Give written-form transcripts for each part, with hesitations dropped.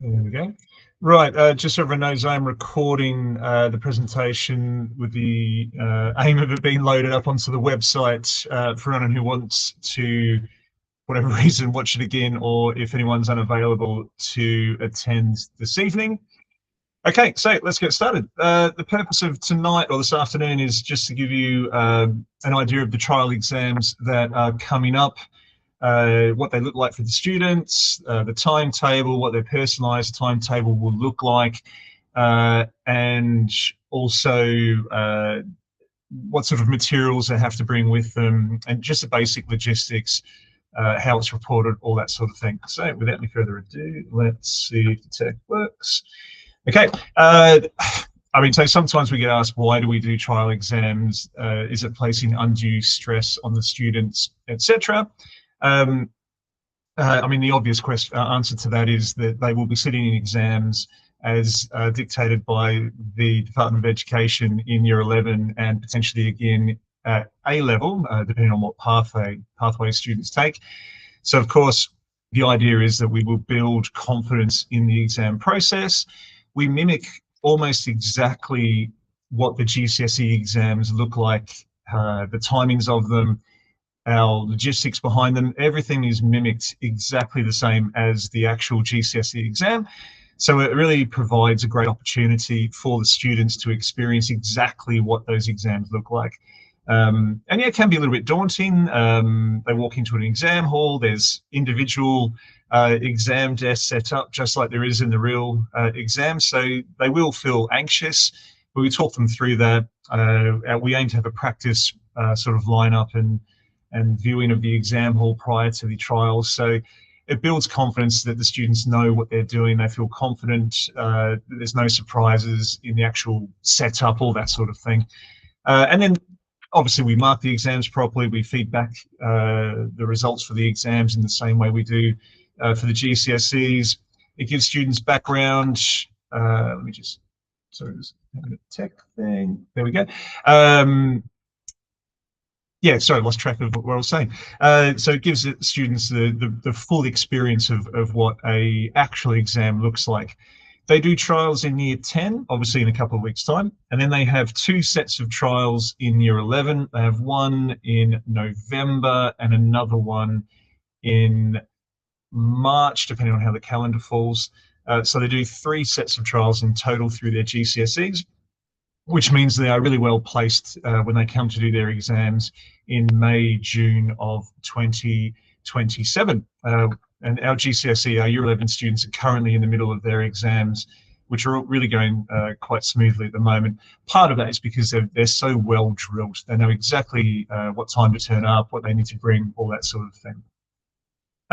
There we go. Right, just so everyone knows, I'm recording the presentation with the aim of it being loaded up onto the website for anyone who wants to, whatever reason, watch it again, or if anyone's unavailable to attend this evening. Okay, so let's get started. The purpose of tonight or this afternoon is just to give you an idea of the trial exams that are coming up, what they look like for the students, the timetable, what their personalised timetable will look like, and also what sort of materials they have to bring with them, and just the basic logistics, how it's reported, all that sort of thing. So without any further ado, let's see if the tech works. Okay. I mean, so sometimes we get asked, why do we do trial exams? Is it placing undue stress on the students, etc.? I mean, the obvious answer to that is that they will be sitting in exams as dictated by the Department of Education in Year 11 and potentially again at A level, depending on what pathway students take. So, of course, the idea is that we will build confidence in the exam process. We mimic almost exactly what the GCSE exams look like, the timings of them, our logistics behind them, everything is mimicked exactly the same as the actual GCSE exam. So it really provides a great opportunity for the students to experience exactly what those exams look like. And yeah, it can be a little bit daunting. They walk into an exam hall, there's individual exam desks set up just like there is in the real exam. So they will feel anxious, but we talk them through that. We aim to have a practice sort of lineup and viewing of the exam hall prior to the trials. So it builds confidence that the students know what they're doing. They feel confident. There's no surprises in the actual setup, all that sort of thing. And then obviously we mark the exams properly. We feed back the results for the exams in the same way we do for the GCSEs. It gives students background. Let me just, sorry, just having a tech thing. There we go. Yeah, sorry, I lost track of what I was saying. So it gives students the full experience of what a actual exam looks like. They do trials in year 10, obviously in a couple of weeks' time, and then they have two sets of trials in year 11. They have one in November and another one in March, depending on how the calendar falls. So they do three sets of trials in total through their GCSEs, which means they are really well placed when they come to do their exams in May, June of 2027. And our GCSE, our Year 11 students are currently in the middle of their exams, which are really going quite smoothly at the moment. Part of that is because they're so well drilled. They know exactly what time to turn up, what they need to bring, all that sort of thing.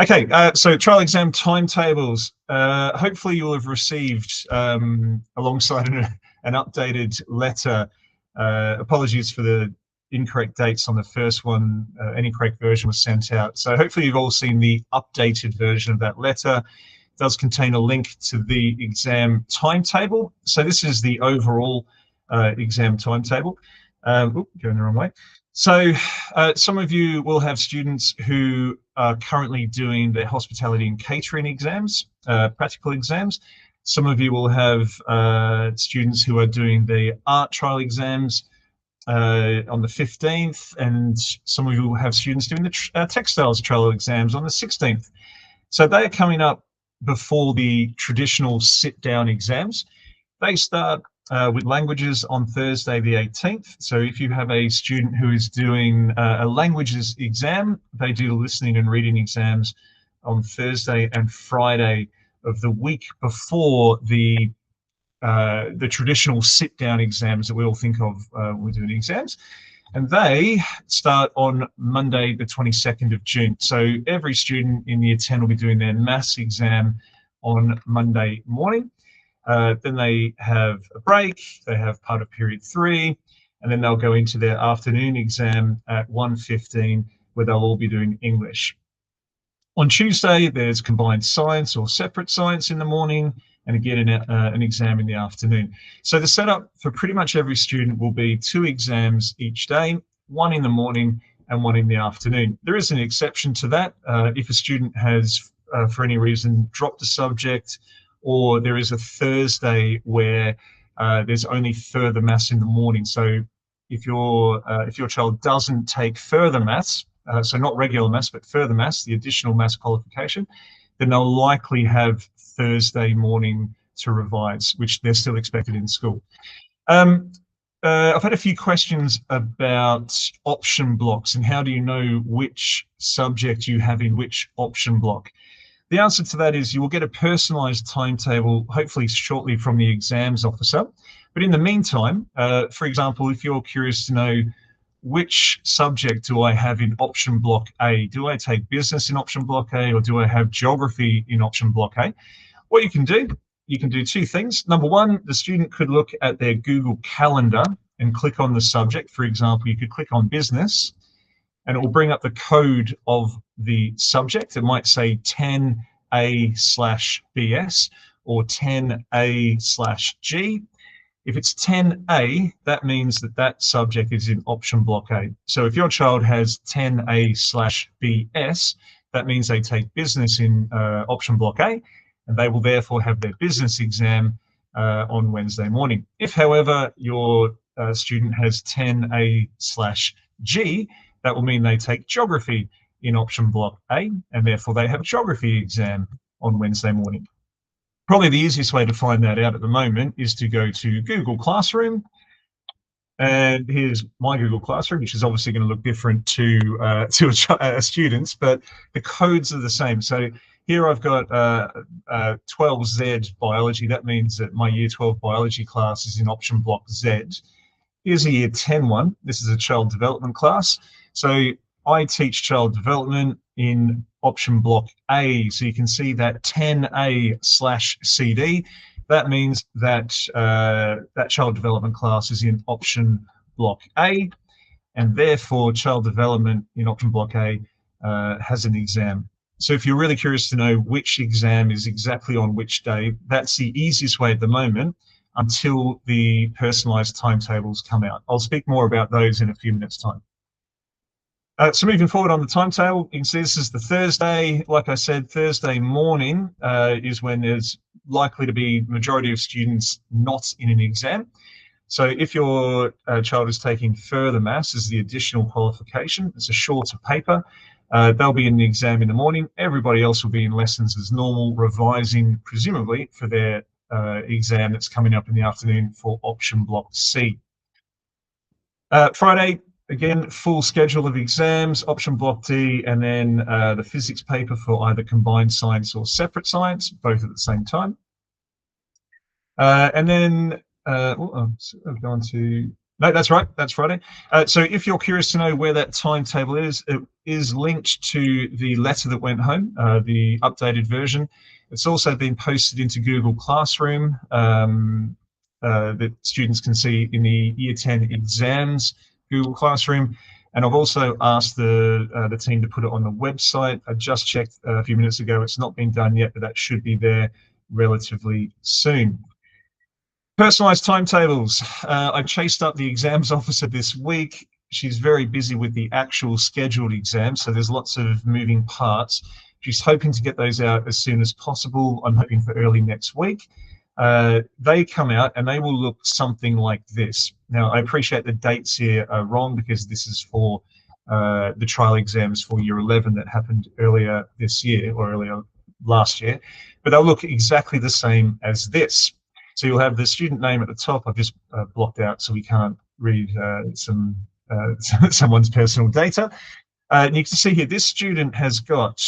Okay, so trial exam timetables. Hopefully you'll have received, alongside an updated letter, apologies for the incorrect dates on the first one, any correct version was sent out. So hopefully you've all seen the updated version of that letter. It does contain a link to the exam timetable. So this is the overall exam timetable. Going the wrong way. So some of you will have students who are currently doing their hospitality and catering exams, practical exams. Some of you will have students who are doing the art trial exams on the 15th, and some of you will have students doing the textiles trial exams on the 16th. So they are coming up before the traditional sit-down exams. They start with languages on Thursday the 18th. So if you have a student who is doing a languages exam, they do the listening and reading exams on Thursday and Friday of the week before the traditional sit-down exams that we all think of when we're doing exams. And they start on Monday, the 22nd of June. So every student in year 10 will be doing their maths exam on Monday morning. Then they have a break, they have part of period 3, and then they'll go into their afternoon exam at 1:15, where they'll all be doing English. On Tuesday, there's combined science or separate science in the morning, and again an exam in the afternoon. So the setup for pretty much every student will be 2 exams each day, one in the morning and one in the afternoon. There is an exception to that. If a student has, for any reason, dropped a subject, or there is a Thursday where there's only further maths in the morning. So if your child doesn't take further maths, so not regular maths, but further maths, the additional maths qualification, then they'll likely have Thursday morning to revise, which they're still expected in school. I've had a few questions about option blocks and how do you know which subject you have in which option block? The answer to that is you will get a personalised timetable, hopefully shortly, from the exams officer. But in the meantime, for example, if you're curious to know which subject do I have in option block A, do I take business in option block A or do I have geography in option block A? What you can do two things. Number one, the student could look at their Google Calendar and click on the subject. For example, you could click on business and it will bring up the code of the subject. It might say 10A/BS or 10A/G. If it's 10A, that means that that subject is in option block A. So if your child has 10A/BS, that means they take business in option block A, and they will therefore have their business exam on Wednesday morning. If, however, your student has 10A/G, that will mean they take geography in option block A, and therefore they have a geography exam on Wednesday morning. Probably the easiest way to find that out at the moment is to go to Google Classroom. And here's my Google Classroom, which is obviously going to look different to a student's, but the codes are the same. So here I've got 12Z biology. That means that my year 12 biology class is in option block Z. Here's a year 10 one. This is a child development class. So I teach child development in option block A. So you can see that 10A/CD. That means that that child development class is in option block A, and therefore child development in option block A has an exam. So if you're really curious to know which exam is exactly on which day, that's the easiest way at the moment until the personalised timetables come out. I'll speak more about those in a few minutes' time. So moving forward on the timetable, you can see this is the Thursday. Like I said, Thursday morning is when there's likely to be majority of students not in an exam. So if your child is taking further maths as the additional qualification, it's a shorter paper. They'll be in the exam in the morning. Everybody else will be in lessons as normal, revising presumably for their exam that's coming up in the afternoon for option block C. Friday, again, full schedule of exams, option block D, and then the physics paper for either combined science or separate science, both at the same time. And then, I've gone to, no, that's right, that's Friday. So if you're curious to know where that timetable is, it is linked to the letter that went home, the updated version. It's also been posted into Google Classroom that students can see in the Year 10 exams Google Classroom. And I've also asked the team to put it on the website. I just checked a few minutes ago. It's not been done yet, but that should be there relatively soon. Personalised timetables. I chased up the exams officer this week. She's very busy with the actual scheduled exams, so there's lots of moving parts. She's hoping to get those out as soon as possible. I'm hoping for early next week. They come out and they will look something like this. Now, I appreciate the dates here are wrong because this is for the trial exams for year 11 that happened earlier this year or earlier last year, but they'll look exactly the same as this. So you'll have the student name at the top. I've just blocked out so we can't read someone's personal data. And you can see here, this student has got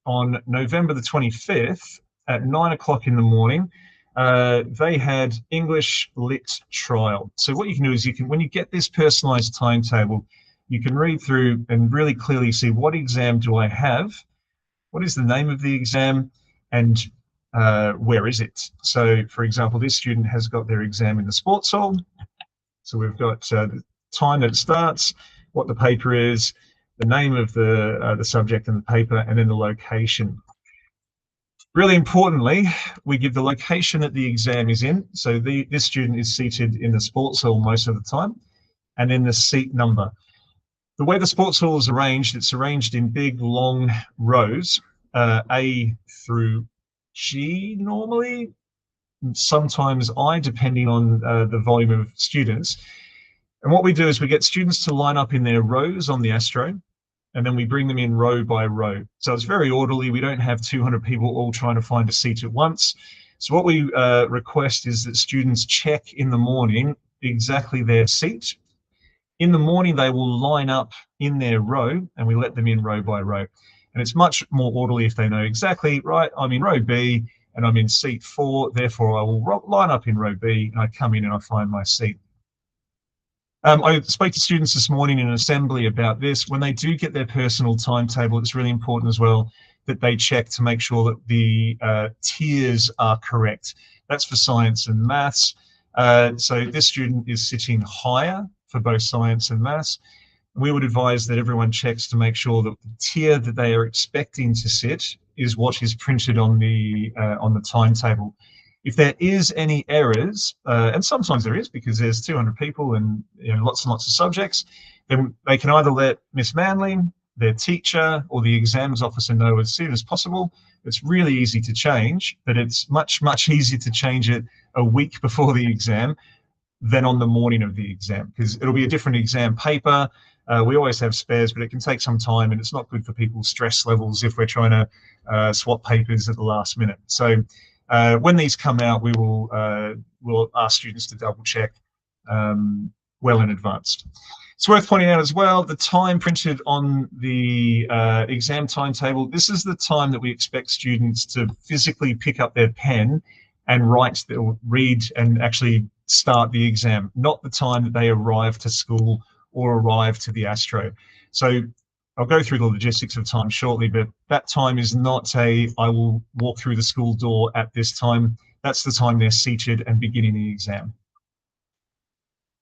on November the 25th at 9 o'clock in the morning, they had English Lit trial. So what you can do is you can, when you get this personalized timetable, you can read through and really clearly see what exam do I have, what is the name of the exam, and where is it? So for example, this student has got their exam in the sports hall. So we've got the time that it starts, what the paper is, the name of the subject and the paper, and then the location. Really importantly, we give the location that the exam is in. So this student is seated in the sports hall most of the time, and then the seat number. The way the sports hall is arranged, it's arranged in big, long rows, A through G normally, sometimes I, depending on the volume of students. And what we do is we get students to line up in their rows on the Astro, and then we bring them in row by row. So it's very orderly. We don't have 200 people all trying to find a seat at once. So what we request is that students check in the morning exactly their seat. In the morning, they will line up in their row, and we let them in row by row. And it's much more orderly if they know exactly, right, I'm in row B and I'm in seat 4, therefore I will line up in row B, and I come in and I find my seat. I spoke to students this morning in an assembly about this. When they do get their personal timetable, it's really important as well that they check to make sure that the tiers are correct. That's for science and maths. So this student is sitting higher for both science and maths. We would advise that everyone checks to make sure that the tier that they are expecting to sit is what is printed on the timetable. If there is any errors, and sometimes there is because there's 200 people and lots and lots of subjects, then they can either let Miss Manley, their teacher, or the exams officer know as soon as possible. It's really easy to change, but it's much, much easier to change it a week before the exam than on the morning of the exam, because it'll be a different exam paper. We always have spares, but it can take some time, and it's not good for people's stress levels if we're trying to swap papers at the last minute. So when these come out, we will we'll ask students to double check well in advance. It's worth pointing out as well, the time printed on the exam timetable, this is the time that we expect students to physically pick up their pen and write, or read and actually start the exam, not the time that they arrive to school or arrive to the Astro. So I'll go through the logistics of time shortly, but that time is not I will walk through the school door at this time. That's the time they're seated and beginning the exam.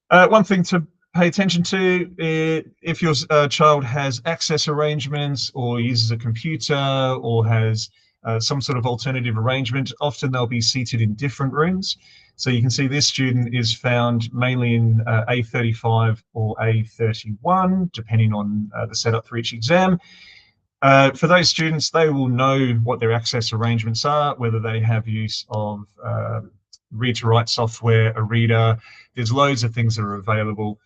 One thing to pay attention to, if your child has access arrangements or uses a computer or has some sort of alternative arrangement, often they'll be seated in different rooms. So you can see this student is found mainly in A35 or A31, depending on the setup for each exam. For those students, they will know what their access arrangements are, whether they have use of read-to-write software, a reader. There's loads of things that are available.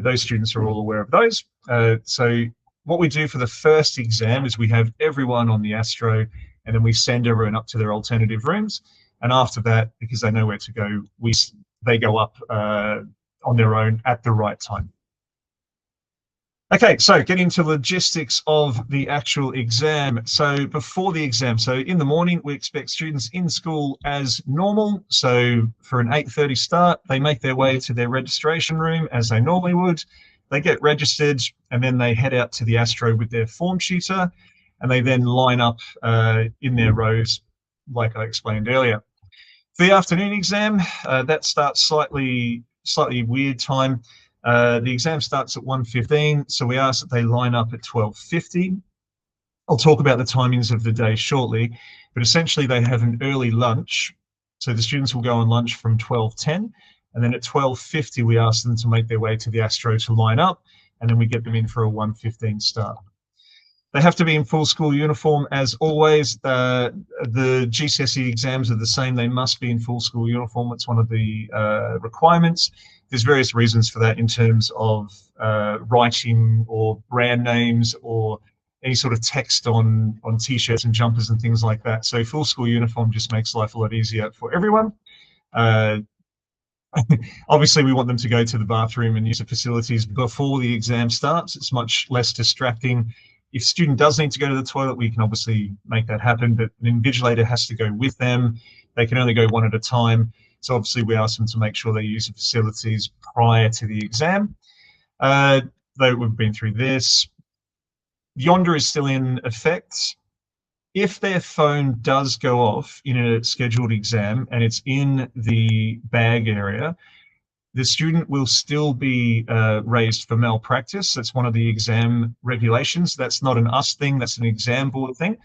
Those students are all aware of those. So what we do for the first exam is we have everyone on the Astro, and then we send everyone up to their alternative rooms. And after that, because they know where to go, they go up on their own at the right time. Okay, so getting to logistics of the actual exam. So before the exam, so in the morning, we expect students in school as normal. So for an 8:30 start, they make their way to their registration room as they normally would. They get registered, and then they head out to the Astro with their form tutor, and they then line up in their rows, like I explained earlier. For the afternoon exam, that starts slightly weird time. The exam starts at 1:15, so we ask that they line up at 12:50. I'll talk about the timings of the day shortly, but essentially they have an early lunch. So the students will go on lunch from 12:10, and then at 12:50 we ask them to make their way to the Astro to line up, and then we get them in for a 1:15 start. They have to be in full school uniform as always. The GCSE exams are the same. They must be in full school uniform. It's one of the requirements. There's various reasons for that in terms of writing or brand names or any sort of text on t-shirts and jumpers and things like that. So full school uniform just makes life a lot easier for everyone. Obviously, we want them to go to the bathroom and use the facilities before the exam starts. It's much less distracting. If a student does need to go to the toilet, we can obviously make that happen, but an invigilator has to go with them. They can only go one at a time. So obviously we ask them to make sure they use the facilities prior to the exam. Though we've been through this. Yonder is still in effect. If their phone does go off in a scheduled exam and it's in the bag area, the student will still be raised for malpractice. That's one of the exam regulations. That's not an us thing, that's an exam board thing.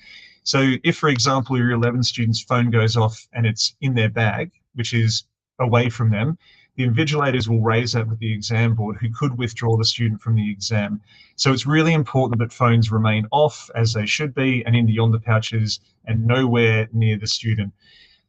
So if, for example, your 11 student's phone goes off and it's in their bag, which is away from them, the invigilators will raise that with the exam board, who could withdraw the student from the exam. So it's really important that phones remain off, as they should be, and in the yonder pouches and nowhere near the student.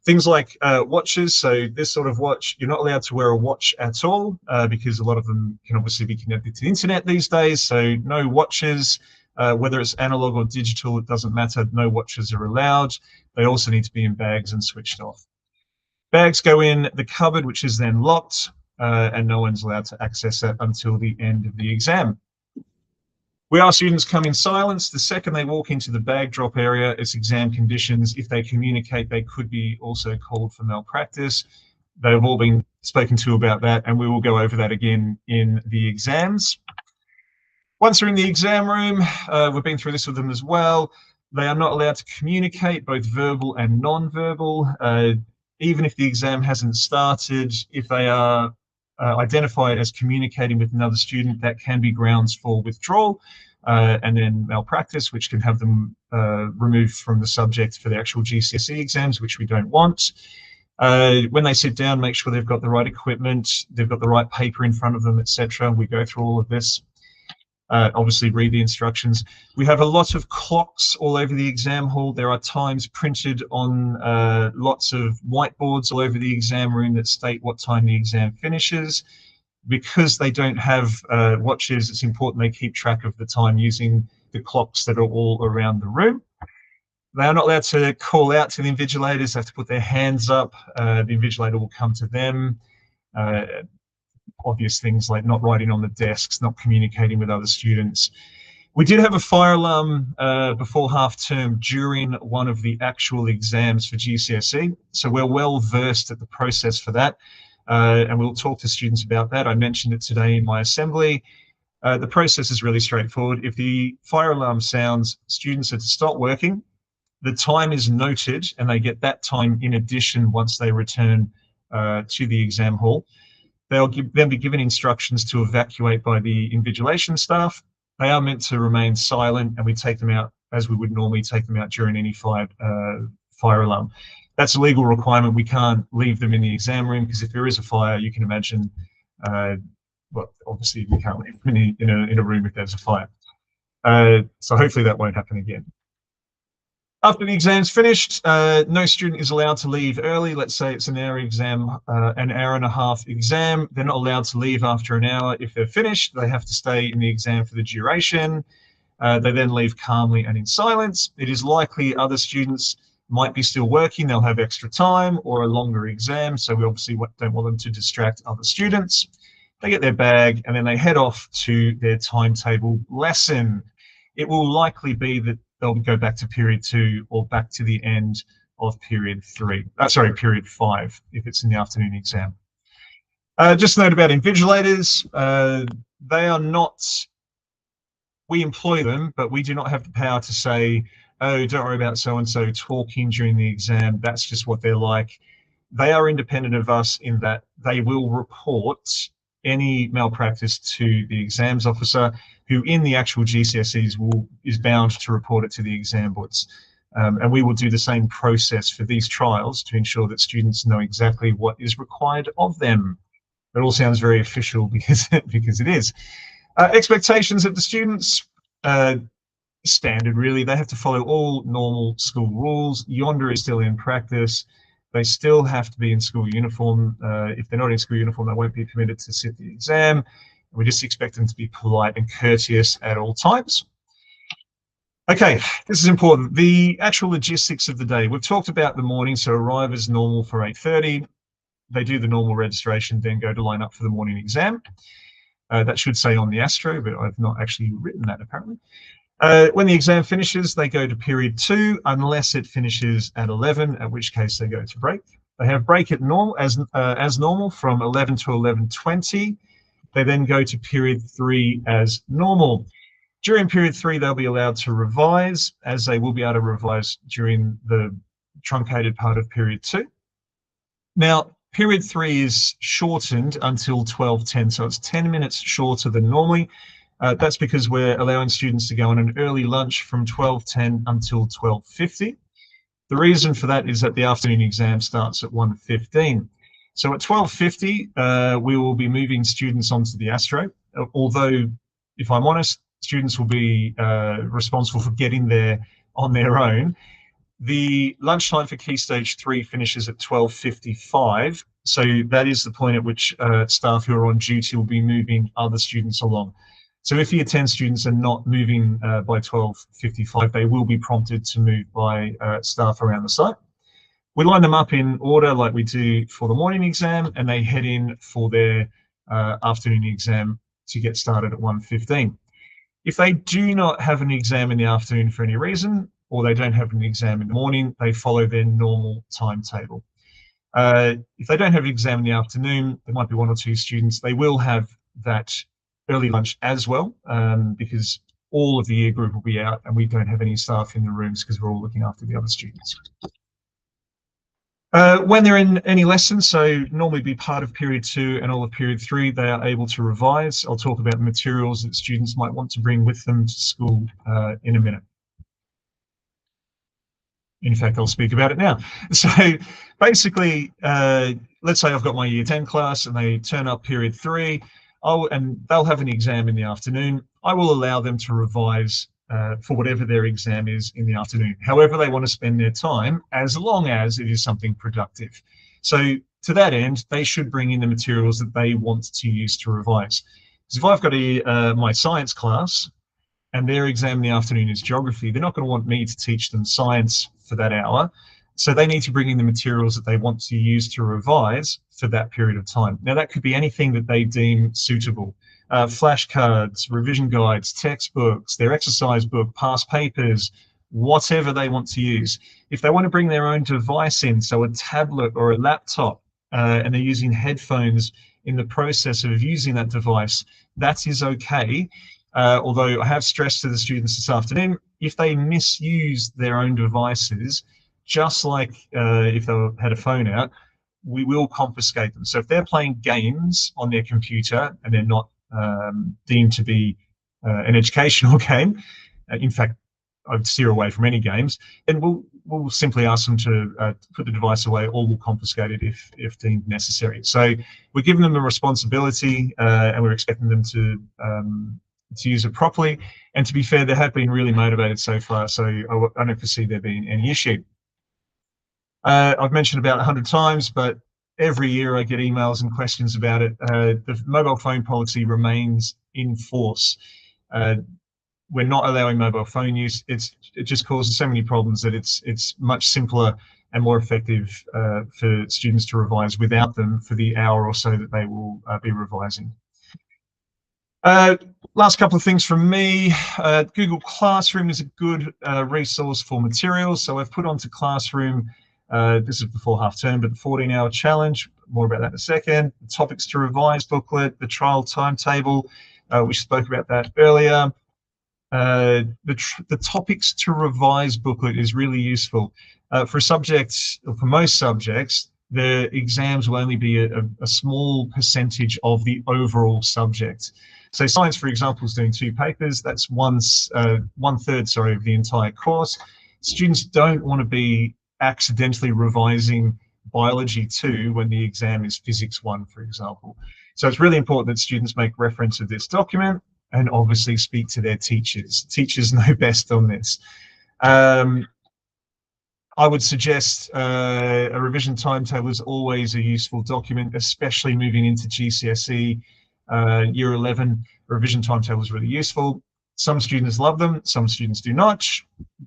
Things like watches. So this sort of watch, you're not allowed to wear a watch at all, because a lot of them can obviously be connected to the internet these days. So no watches, whether it's analog or digital, it doesn't matter. No watches are allowed. They also need to be in bags and switched off. Bags go in the cupboard, which is then locked, and no one's allowed to access that until the end of the exam. We ask students come in silence. The second they walk into the bag drop area, it's exam conditions. If they communicate, they could be also called for malpractice. They've all been spoken to about that, and we will go over that again in the exams. Once they're in the exam room, we've been through this with them as well. They are not allowed to communicate, both verbal and non-verbal. Even if the exam hasn't started, if they are identified as communicating with another student, that can be grounds for withdrawal, and then malpractice, which can have them removed from the subject for the actual GCSE exams, which we don't want. When they sit down, make sure they've got the right equipment, they've got the right paper in front of them, etc. We go through all of this. Obviously read the instructions. We have a lot of clocks all over the exam hall. There are times printed on lots of whiteboards all over the exam room that state what time the exam finishes. Because they don't have watches, it's important they keep track of the time using the clocks that are all around the room. They are not allowed to call out to the invigilators. They have to put their hands up. The invigilator will come to them. Obvious things like not writing on the desks, not communicating with other students. We did have a fire alarm before half term during one of the actual exams for GCSE. So we're well versed at the process for that. And we'll talk to students about that. I mentioned it today in my assembly. The process is really straightforward. If the fire alarm sounds, students are to stop working. The time is noted, and they get that time in addition once they return to the exam hall. They'll then be given instructions to evacuate by the invigilation staff. They are meant to remain silent, and we take them out as we would normally take them out during any fire alarm. That's a legal requirement. We can't leave them in the exam room, because if there is a fire, you can imagine, well, obviously we can't leave them in a room if there's a fire. So hopefully that won't happen again. After the exam's finished, no student is allowed to leave early. Let's say it's an hour exam, an hour and a half exam. They're not allowed to leave after an hour. If they're finished, they have to stay in the exam for the duration. They then leave calmly and in silence. It is likely other students might be still working. They'll have extra time or a longer exam. So we obviously don't want them to distract other students. They get their bag and then they head off to their timetable lesson. It will likely be that they'll go back to period 2 or back to the end of period 5 if it's in the afternoon exam. Just a note about invigilators. They are not, we employ them, but we do not have the power to say, oh, don't worry about so-and-so talking during the exam. That's just what they're like. They are independent of us in that they will report any malpractice to the exams officer, who in the actual GCSEs is bound to report it to the exam boards. And we will do the same process for these trials to ensure that students know exactly what is required of them. It all sounds very official because it is. Expectations of the students, standard really. They have to follow all normal school rules. Yonder is still in practice. They still have to be in school uniform. If they're not in school uniform, they won't be permitted to sit the exam. We just expect them to be polite and courteous at all times. Okay, this is important. The actual logistics of the day. We've talked about the morning, so arrive as normal for 8:30. They do the normal registration, then go to line up for the morning exam. That should say on the Astro, but I've not actually written that apparently. When the exam finishes, they go to period 2, unless it finishes at 11, at which case they go to break. They have break at normal as normal from 11 to 11:20. They then go to period 3 as normal. During period 3, they'll be allowed to revise, as they will be able to revise during the truncated part of period 2. Now, period 3 is shortened until 12:10, so it's 10 minutes shorter than normally. That's because we're allowing students to go on an early lunch from 12:10 until 12:50. The reason for that is that the afternoon exam starts at 1:15. So at 12:50, we will be moving students onto the Astro, although, if I'm honest, students will be responsible for getting there on their own. The lunchtime for Key Stage 3 finishes at 12:55, so that is the point at which staff who are on duty will be moving other students along. So if Year 10 students are not moving by 12:55, they will be prompted to move by staff around the site. We line them up in order like we do for the morning exam, and they head in for their afternoon exam to get started at 1:15. If they do not have an exam in the afternoon for any reason, or they don't have an exam in the morning, they follow their normal timetable. If they don't have an exam in the afternoon, there might be 1 or 2 students, they will have that early lunch as well, because all of the year group will be out and we don't have any staff in the rooms because we're all looking after the other students. When they're in any lessons, so normally be part of period 2 and all of period 3, they are able to revise. I'll talk about the materials that students might want to bring with them to school in a minute. In fact, I'll speak about it now. So basically, let's say I've got my Year 10 class and they turn up period 3, and they'll have an exam in the afternoon. I will allow them to revise for whatever their exam is in the afternoon, however they want to spend their time, as long as it is something productive. So to that end, they should bring in the materials that they want to use to revise. Because if I've got my science class and their exam in the afternoon is geography, they're not going to want me to teach them science for that hour. So they need to bring in the materials that they want to use to revise for that period of time. Now, that could be anything that they deem suitable. Flashcards, revision guides, textbooks, their exercise book, past papers, whatever they want to use. If they want to bring their own device in, so a tablet or a laptop, and they're using headphones in the process of using that device, that is okay. Although I have stressed to the students this afternoon, if they misuse their own devices, just like if they had a phone out, we will confiscate them. So if they're playing games on their computer and they're not deemed to be an educational game, in fact, I'd steer away from any games, then we'll simply ask them to put the device away, or we'll confiscate it if deemed necessary. So we're giving them a responsibility, and we're expecting them to use it properly. And to be fair, they have been really motivated so far, so I don't foresee there being any issue. I've mentioned about 100 times, but every year I get emails and questions about it. The mobile phone policy remains in force. We're not allowing mobile phone use. It just causes so many problems that it's much simpler and more effective for students to revise without them for the hour or so that they will be revising. Last couple of things from me. Google Classroom is a good resource for materials. So I've put onto Classroom, this is before half term, but the 14-hour challenge, more about that in a second. The topics to revise booklet, the trial timetable, we spoke about that earlier. The topics to revise booklet is really useful. For subjects, or for most subjects, the exams will only be a small percentage of the overall subject. So science, for example, is doing 2 papers. That's one third, sorry, of the entire course. Students don't want to be accidentally revising biology 2 when the exam is physics 1, for example. So it's really important that students make reference of this document and obviously speak to their teachers. Teachers know best on this. I would suggest a revision timetable is always a useful document, especially moving into GCSE. Year 11, a revision timetable is really useful. Some students love them, some students do not.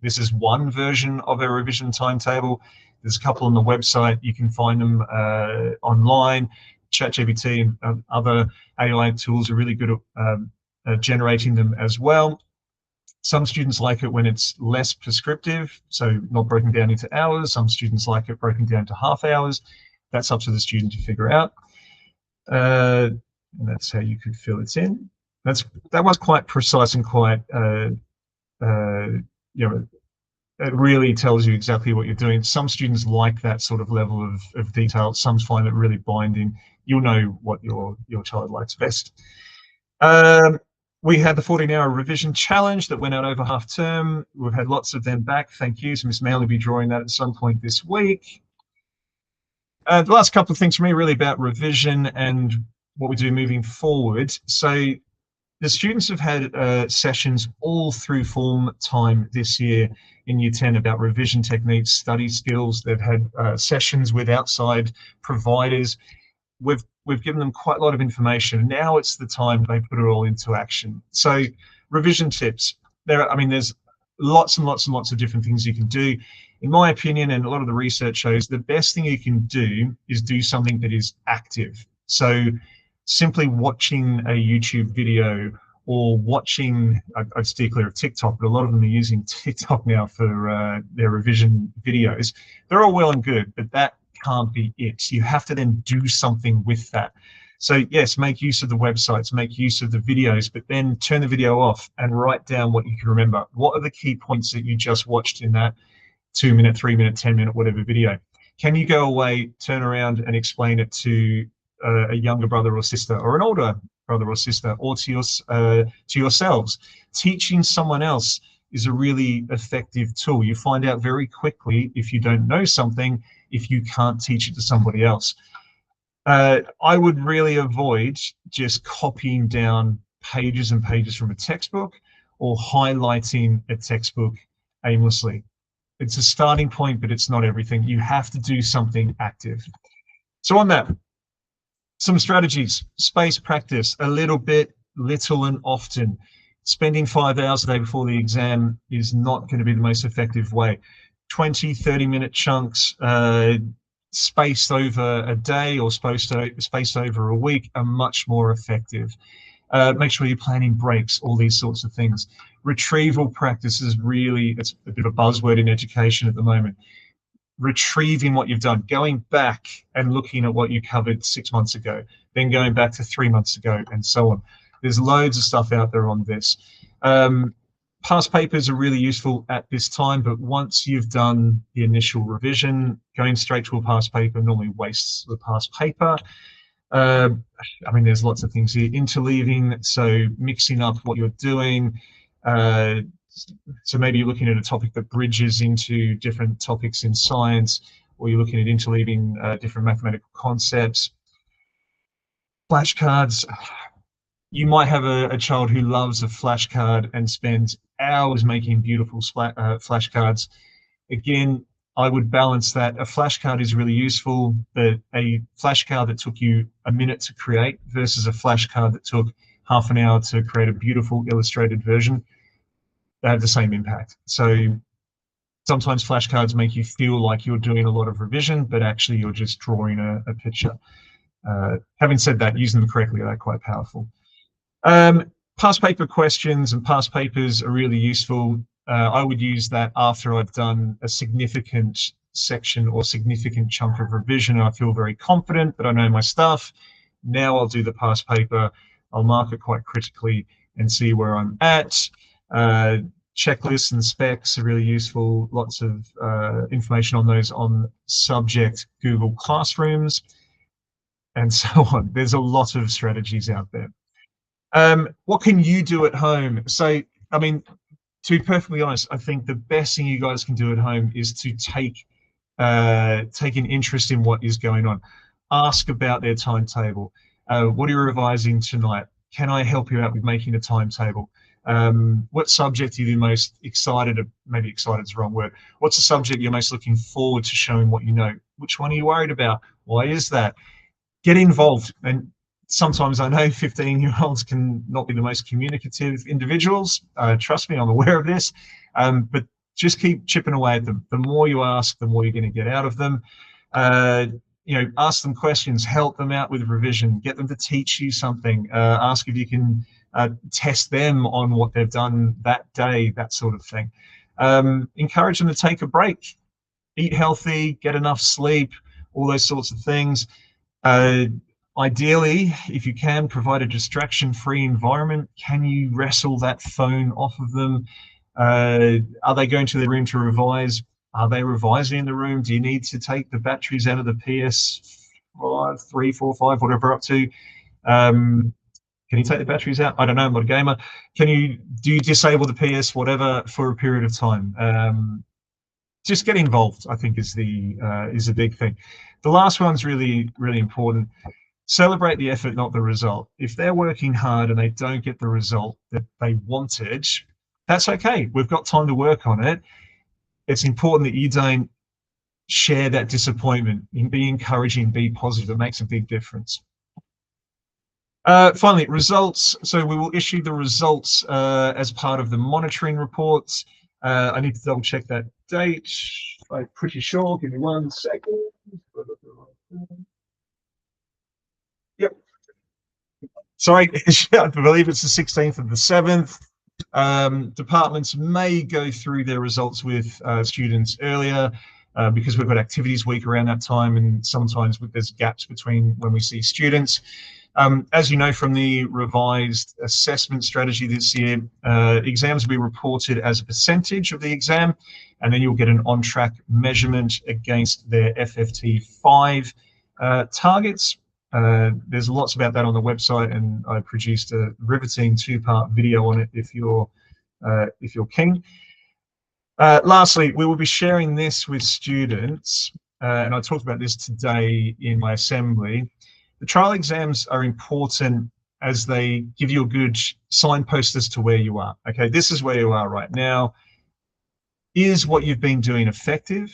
This is one version of a revision timetable. There's a couple on the website. You can find them online. ChatGPT and other AI tools are really good at generating them as well. Some students like it when it's less prescriptive, so not broken down into hours. Some students like it broken down to half hours. That's up to the student to figure out. And that's how you could fill it in. That was quite precise and quite, you know, it really tells you exactly what you're doing. Some students like that sort of level of detail. Some find it really binding. You'll know what your child likes best. We had the 14-hour revision challenge that went out over half term. We've had lots of them back. Thank you. So Miss May will be drawing that at some point this week. The last couple of things for me really about revision and what we do moving forward. So the students have had sessions all through form time this year in Year 10 about revision techniques, study skills. They've had sessions with outside providers. We've given them quite a lot of information. Now it's the time they put it all into action. So revision tips. There's lots and lots and lots of different things you can do. In my opinion, and a lot of the research shows, the best thing you can do is do something that is active. So simply watching a YouTube video or watching, I'd steer clear of TikTok, but a lot of them are using TikTok now for their revision videos. They're all well and good, but that can't be it. You have to then do something with that. So yes, make use of the websites, make use of the videos, but then turn the video off and write down what you can remember. What are the key points that you just watched in that 2-minute, 3-minute, 10-minute, whatever video? Can you go away, turn around and explain it to a younger brother or sister, or an older brother or sister, or to yourselves? Teaching someone else is a really effective tool. You find out very quickly if you don't know something, if you can't teach it to somebody else. I would really avoid just copying down pages and pages from a textbook or highlighting a textbook aimlessly. It's a starting point, but it's not everything. You have to do something active. So on that, some strategies: space practice, a little bit, little and often. Spending 5 hours a day before the exam is not going to be the most effective way. 20, 30-minute chunks, spaced over a day or spaced over a week are much more effective. Make sure you're planning breaks, all these sorts of things. Retrieval practice is really, it's a bit of a buzzword in education at the moment. Retrieving what you've done, going back and looking at what you covered 6 months ago, then going back to 3 months ago, and so on. There's loads of stuff out there on this. Past papers are really useful at this time, but once you've done the initial revision, going straight to a past paper normally wastes the past paper. There's lots of things here. Interleaving, so mixing up what you're doing. So maybe you're looking at a topic that bridges into different topics in science, or you're looking at interleaving different mathematical concepts. Flashcards. You might have a child who loves a flashcard and spends hours making beautiful flashcards. Again, I would balance that. A flashcard is really useful, but a flashcard that took you a minute to create versus a flashcard that took half an hour to create a beautiful illustrated version, they have the same impact. So sometimes flashcards make you feel like you're doing a lot of revision, but actually you're just drawing a picture. Having said that, using them correctly, they're quite powerful. Past paper questions and past papers are really useful. I would use that after I've done a significant section or significant chunk of revision and I feel very confident that I know my stuff. Now I'll do the past paper. I'll mark it quite critically and see where I'm at. Checklists and specs are really useful. Lots of information on those on Subject Google Classrooms and so on. There's a lot of strategies out there. What can you do at home? So, to be perfectly honest, I think the best thing you guys can do at home is to take an interest in what is going on. Ask about their timetable. What are you revising tonight? Can I help you out with making a timetable? What subject are you most excited of? Maybe excited is the wrong word. What's the subject you're most looking forward to showing what you know? Which one are you worried about? Why is that? Get involved. And sometimes I know 15-year-olds can not be the most communicative individuals. Trust me, I'm aware of this. But just keep chipping away at them. The more you ask, the more you're going to get out of them. Ask them questions, help them out with revision, get them to teach you something. Ask if you can test them on what they've done that day, that sort of thing. Encourage them to take a break, eat healthy, get enough sleep, all those sorts of things. Ideally, if you can, provide a distraction-free environment. Can you wrestle that phone off of them? Are they going to their room to revise? Are they revising in the room? Do you need to take the batteries out of the PS5, 3, 4, 5, whatever up to? Can you take the batteries out? I don't know, I'm not a gamer. Do you disable the PS, whatever, for a period of time? just get involved, I think, is the big thing. The last one's really, really important. Celebrate the effort, not the result. If they're working hard and they don't get the result that they wanted, that's okay. We've got time to work on it. It's important that you don't share that disappointment. Be encouraging, be positive. It makes a big difference. Finally, results. So we will issue the results as part of the monitoring reports. I need to double check that date. I'm pretty sure. Give me 1 second. Yep. Sorry, I believe it's the 16th of the 7th. Departments may go through their results with students earlier because we've got activities week around that time, and sometimes there's gaps between when we see students. As you know from the revised assessment strategy this year, exams will be reported as a percentage of the exam, and then you'll get an on-track measurement against their FFT5 targets. There's lots about that on the website, and I produced a riveting 2-part video on it if you're keen. Lastly, we will be sharing this with students, and I talked about this today in my assembly. The trial exams are important as they give you a good signpost as to where you are. Okay, this is where you are right now. Is what you've been doing effective?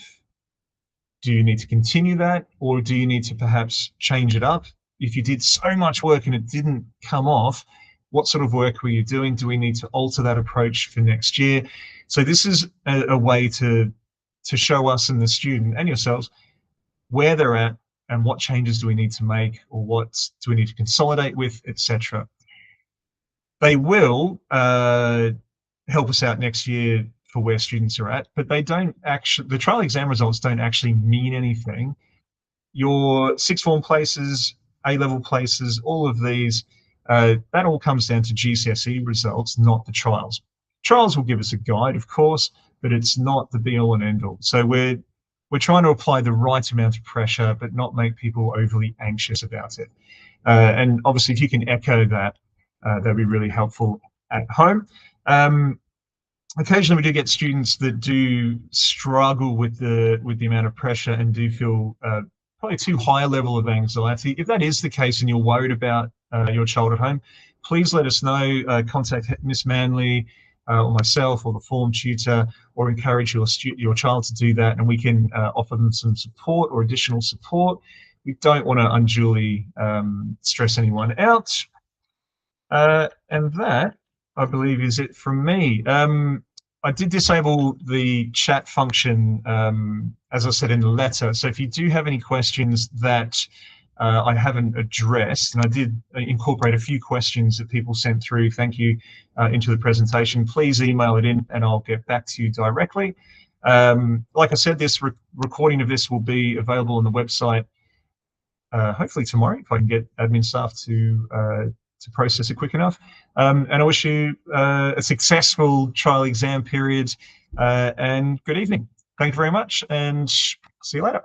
Do you need to continue that, or do you need to perhaps change it up? If you did so much work and it didn't come off, what sort of work were you doing? Do we need to alter that approach for next year? So this is a way to show us and the student and yourselves where they're at and what changes do we need to make, or what do we need to consolidate with, etc. They will help us out next year for where students are at, but they don't actually, the trial exam results don't actually mean anything. Your sixth form places, A-level places, all of these, that all comes down to GCSE results, not the trials. Trials will give us a guide, of course, but it's not the be all and end all. So we're trying to apply the right amount of pressure, but not make people overly anxious about it. And obviously, if you can echo that, that'd be really helpful at home. Occasionally, we do get students that do struggle with the amount of pressure and do feel probably too high a level of anxiety. If that is the case and you're worried about your child at home, please let us know. Contact Miss Manley or myself or the form tutor, or encourage your child to do that, and we can offer them some support or additional support. We don't want to unduly stress anyone out. And that, I believe, is it from me. I did disable the chat function, as I said in the letter. So if you do have any questions that I haven't addressed, and I did incorporate a few questions that people sent through, thank you, into the presentation, please email it in and I'll get back to you directly. Like I said, this recording of this will be available on the website hopefully tomorrow, if I can get admin staff to process it quick enough. And I wish you a successful trial exam period and good evening. Thank you very much, and see you later.